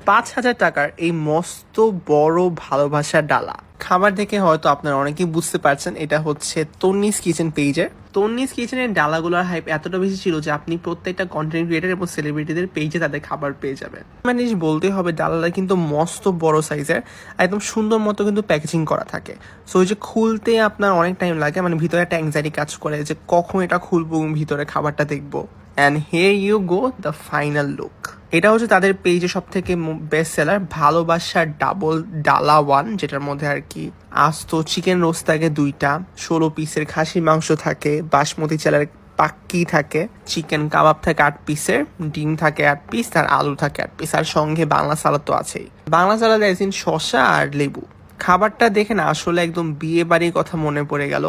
5,000 টাকার এই মস্ত বড় ভালোবাসার ডালা খাবার দেখে হয়তো আপনারা অনেকেই বুঝতে পারছেন এটা হচ্ছে তন্নিস কিচেন পেজের। তন্নিস কিচেনের ডালাগুলোর হাইপ এতটা বেশি ছিল যে আপনি প্রত্যেকটা কন্টেন্ট ক্রিয়েটার এবং সেলিব্রিটিদের পেজে তাদের খাবার পেয়ে যাবেন। মানে জিনিস বলতে হবে ডালাটা কিন্তু মস্ত বড় সাইজের, একদম সুন্দর মতো কিন্তু প্যাকেজিং করা থাকে। সো ওই যে খুলতে আপনার অনেক টাইম লাগে, মানে ভিতরে একটা অ্যাংজাইটি কাজ করে যে কখন এটা খুলবো ভিতরে খাবারটা দেখবো। And here you go the final look. এটা হচ্ছে তাদের পেজে সব থেকে বেস্ট সেলার ভালোবাসার ডাবল ডালা 1, যেটার মধ্যে আর কি আস্ত চিকেন রোস্ট থাকে 2টা, 16 পিসের খাসির মাংস থাকে, বাসমতি চালের পাক্কি থাকে, চিকেন কাবাব থাকে 8 পিসের, ডিম থাকে 8 পিস, আর আলু থাকে 8 পিস, আর সঙ্গে বাংলা সালাদ তো আছেই। বাংলা সালাদ এসিন শসা আর লেবু। খাবারটা দেখে না আসলে একদম বিয়ে বাড়ির কথা মনে পড়ে গেল,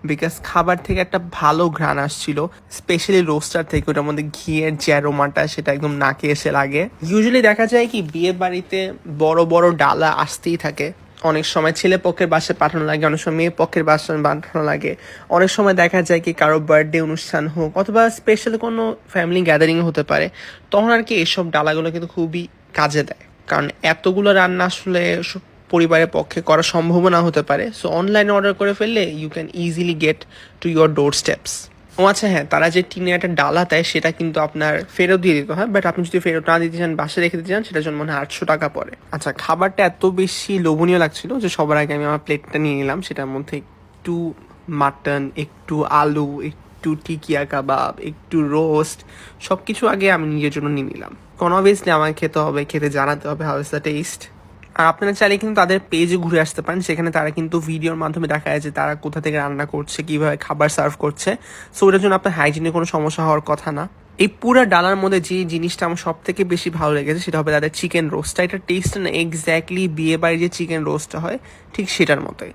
বিকজ খাবার থেকে একটা ভালো ঘ্রাণ আসছিল, স্পেশালি রোস্টার থেকে। ওটার মধ্যে ঘিয়ের যে অ্যারোমাটা সেটা একদম নাকে এসে লাগে। ইউজুয়ালি দেখা যায় কি বিয়ে বাড়িতে বড় বড় ডালা আসতেই থাকে। অনেক সময় ছেলে পক্ষের বাসায় পাঠানো লাগে, অনেক সময় মেয়ে পক্ষের বাসায় পাঠানো লাগে, অনেক সময় দেখা যায় কি কারো বার্থডে অনুষ্ঠান হোক অথবা স্পেশাল কোনো ফ্যামিলি গ্যাদারিং হতে পারে, তখন আর কি এইসব ডালাগুলো কিন্তু খুবই কাজে দেয়। কারণ এতগুলো রান্না আসলে পরিবারের পক্ষে করা সম্ভব না হতে পারে। সো অনলাইনে অর্ডার করে ফেললে you can easily get to your doorsteps. ও আচ্ছা হ্যাঁ, তারা যে টিনে একটা ডালা দেয় সেটা কিন্তু আপনার ফেরত দিয়ে দিতে হয়, বাট আপনি যদি ফেরত না দিতে চান, বাসায় রেখে দিতে চান, সেটার জন্য মনে হয় 800 টাকা পড়ে। আচ্ছা, খাবারটা এত বেশি লোভনীয় লাগছিল যে সবার আগে আমি আমার প্লেটটা নিয়ে নিলাম। সেটার মধ্যে একটু মাটন, একটু আলু, একটু টিকিয়া কাবাব, একটু রোস্ট, সব কিছু আগে আমি নিজের জন্য নিয়ে নিলাম। কারণ অবভিয়াসলি আমাকে খেতে হবে, খেতে জানাতে হবে হাউ ইজ দ্য টেস্ট। আর আপনারা চাইলে কিন্তু তাদের পেজে ঘুরে আসতে পারেন, সেখানে তারা কিন্তু ভিডিওর মাধ্যমে দেখা যায় যে তারা কোথা থেকে রান্না করছে, কিভাবে খাবার সার্ভ করছে। সো ওটার জন্য আপনার হাইজিনের কোনো সমস্যা হওয়ার কথা না। এই পুরো ডালার মধ্যে যে জিনিসটা আমার সব থেকে বেশি ভালো লেগেছে সেটা হবে তাদের চিকেন রোস্টটা। এটা টেস্ট না এক্স্যাক্টলি বিয়ে বাড়ির যে চিকেন রোস্টটা হয় ঠিক সেটার মতোই।